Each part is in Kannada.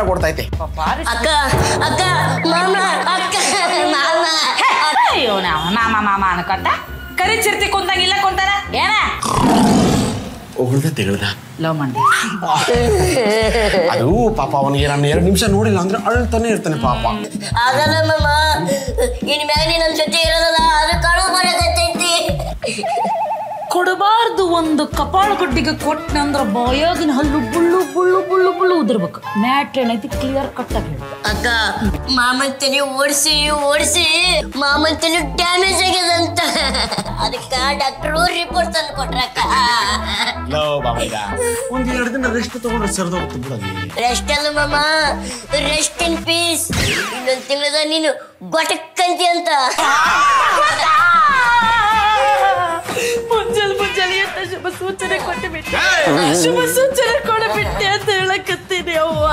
ಆಗಿ ಕೊಡ್ತೈತೆ. ಅಕ್ಕ ಅಕ್ಕ ಮಾಮ ಅಕ್ಕ ಮಾಮ ಅಯ್ಯೋ ಮಾಮ ಮಾಮ ಅನ್ಕೊತ ಕರಿ ಚಿರ್ತಿ ಕುಂತಾಗಿಲ್ಲ ಕುಂತಾರ ಏನ ಹೊಗಳ್ದ ತೆಗಳ್ದ ಲವ್ ಮಾಡಿ ಅದು ಪಾಪ ಅವನಿಗೆ ನಾನು 2 ನಿಮಿಷ ನೋಡಿಲ್ಲ ಅಂದ್ರೆ ಅಳ್ತಾನೆ ಇರ್ತಾನೆ ಪಾಪ. ಆಗಲ್ಲ ಮಾಮ ಇನ್ ಮ್ಯಾಗ ನನ್ನ ಜೊತೆ ಇರೋದಲ್ಲ ಅದು ಕಳು ಬರಕತ್ತೈತಿ. ಕೊಡಬಾರ್ದು ಒಂದು ಕಪಾಳ ಗುಡ್ಡಿಗೆ ಕೊಟ್ಟನಂದ್ರ ಬಾಯಾಗಿನ ಹಲ್ಲು ಬುಳ್ಳು ಬುಳ್ಳು ಬುಳ್ಳು ಬುಳ್ಳು ಉದಿರ್ಬೇಕು. ಮ್ಯಾಟ್ ಏನೈತಿ ಕ್ಲಿಯರ್ ಕಟ್ ಆಗಿ ಅಕ್ಕ ಮಾಮನ್ ತಲೆ ಓಡಿಸಿ ಓಡಿಸಿ ಮಾಮನ್ ತಲೆ ಡ್ಯಾಮೇಜ್ ಆಗ್ಯದಂತ ಅದಕ್ಕ ಡಾಕ್ಟರ್ ರಿಪೋರ್ಟ್ ತಂದು ಕೊಟ್ರಕ್ಕ. ಒಂದ್ 2 ದಿನ ರೆಸ್ಟ್ ತಗೊಂಡ್ರೆ ಸರ್ದೋಗ್ತು ಬಿಡಲ್ಲಿ. ರೆಸ್ಟ್ ಅಲ್ಲ ಮಾಮ ರೆಸ್ಟ್ ಇನ್ ಪೀಸ್. ಇನ್ನೊಂದು ತಿಂಗಳದ ನೀನು ಗೊಟಕ್ಕಂತಿ ಅಂತ. ಮುಂಜಾನೆ ಅಂತ ಶುಭ ಸೂಚನೆ ಕೊಟ್ಟು ಬಿಟ್ಟೆ ಶುಭ ಸೂಚನೆ ಕೊಡಬಿಟ್ಟೆ ಅಂತ ಹೇಳಕತ್ತೀನಿ ಅವ್ವ.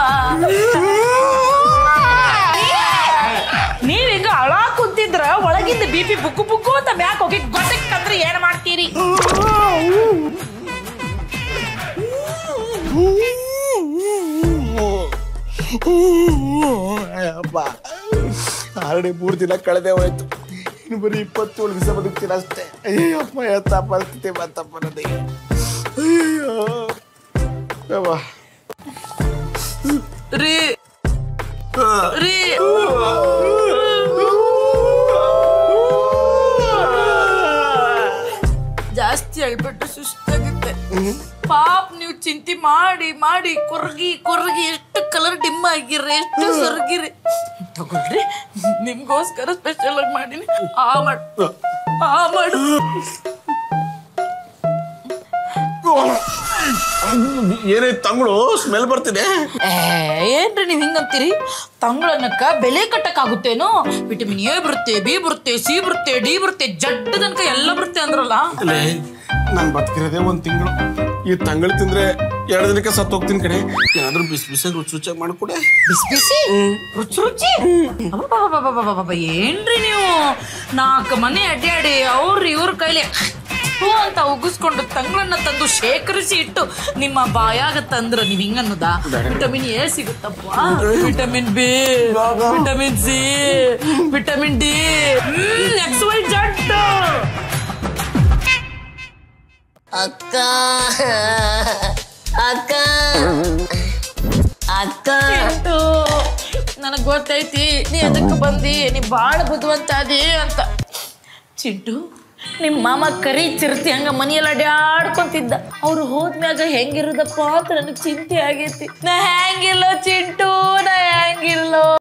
ನೀವ್ ಹಿಂಗ ಅಳ ಕುಂತಿದ್ರ ಒಳಗಿಂದ BP ಬುಕ್ಕು ಬುಕ್ಕು ಅಂತ ಮ್ಯಾಕ್ ಹೋಗಿ ಗೊತ್ತಕ್ಕಂದ್ರೆ ಏನ್ ಮಾಡ್ತೀರಿ? ಆಲ್ರೆಡಿ 3 ದಿನ ಕಳೆದೇ ಹೋಯ್ತು. ಇನ್ನು ಬರೀ 27 ದಿವಸ ಬದುಕ್ತೀನಿ ಅಷ್ಟೇ. ಅಯ್ಯಪ್ಪ ಎತ್ತ ಪರಿಸ್ಥಿತಿ ಬಂತಪ್ಪ ನನಗೆ. ಅಯ್ಯೋ ರೀ ರೀ ಜಾಸ್ತಿ ಹೇಳ್ಬಿಟ್ಟು ಸುಸ್ತಾಗುತ್ತೆ ಪಾಪ. ನೀವು ಚಿಂತೆ ಮಾಡಿ ಮಾಡಿ ಕೊರ್ಗಿ ಕೊರ್ಗಿ ಎಷ್ಟು ಕಲರ್ ಡಿಮ್ ಆಗಿರ್ರಿ ಎಷ್ಟು ಸೊರ್ಗಿರಿ. ತಗೊಳ್ರಿ ನಿಮ್ಗೋಸ್ಕರ ಸ್ಪೆಷಲ್ ಆಗಿ ಮಾಡೀನಿ. ಆ ಮಾಡು ಏನೇ ತಂಗಳು ಸ್ಮೆಲ್ ಬರ್ತಿದೆ. ಏನ್ರಿ ನೀವ್ ಹಿಂಗಂತೀರಿ? ತಂಗಳನ್ನಕ್ಕ ಬೆಲೆ ಕಟ್ಟಕ್ಕಾಗುತ್ತೇನೋ? ವಿಟಮಿನ್ A ಬರುತ್ತೆ, B ಬರುತ್ತೆ, C ಬರುತ್ತೆ, D ಬರುತ್ತೆ, ಜಡ್ಡ ತನಕ ಎಲ್ಲ ಬರುತ್ತೆ ಅಂದ್ರಲ್ಲ. ನಾನು ಬದುಕಿರೋದೇ 1 ತಿಂಗಳು. ಈ ತಂಗಳು ತಿಂದ್ರೆ 2 ದಿನಕ್ಕೆ ಸತ್ತು ಹೋಗ್ತೀನಿ ಕಡೆ. ಏನಾದ್ರೂ ಬಿಸಿ ಬಿಸಿ ರುಚಿ ರುಚಿಯಾಗಿ ಮಾಡ್ಕೊಡೆ. ಬಿಸಿ ಬಿಸಿ ರುಚಿ ರುಚಿ ಏನ್ರಿ ನೀವು 4 ಮನೆ ಅಡ್ಡಾಡಿ ಇವ್ರ ಕೈಲಿ ಹೂ ಅಂತ ಉಗಿಸ್ಕೊಂಡು ತಂಗಳನ್ನ ತಂದು ಶೇಖರಿಸಿ ಇಟ್ಟು ನಿಮ್ಮ ಬಾಯಾಗ ತಂದ್ರ ನೀವ್ ಹಿಂಗನ್ನದ? ವಿಟಮಿನ್ A ಸಿಗುತ್ತಪ್ಪ, vitamin B, vitamin C, vitamin D, XY ಜಡ್ಡ. ಅಕ್ಕ ಅಕ್ಕ ಅಕ್ಕ ನನಗ್ ಗೊತ್ತೈತಿ ನೀ ಅದಕ್ಕೆ ಬಂದಿ, ನೀ ಬಾಳ ಬುದ್ಧಿವಂತ ಅದಿ ಅಂತ. ಚಿಂಟು ನಿಮ್ಮ ಮಾಮ ಕರಿ ಚಿರ್ತಿ ಹಂಗ ಮನೆಯೆಲ್ಲ ಅಡ್ಯಾಡ್ಕೊಂತಿದ್ದ. ಅವ್ರು ಹೋದ್ಮ್ಯಾಗ ಹೆಂಗಿರುದಪ್ಪ ಅಂತ ನನಗ್ ಚಿಂತೆ ಆಗೈತಿ. ನಾ ಹೆಂಗಿಲ್ಲ ಚಿಂಟು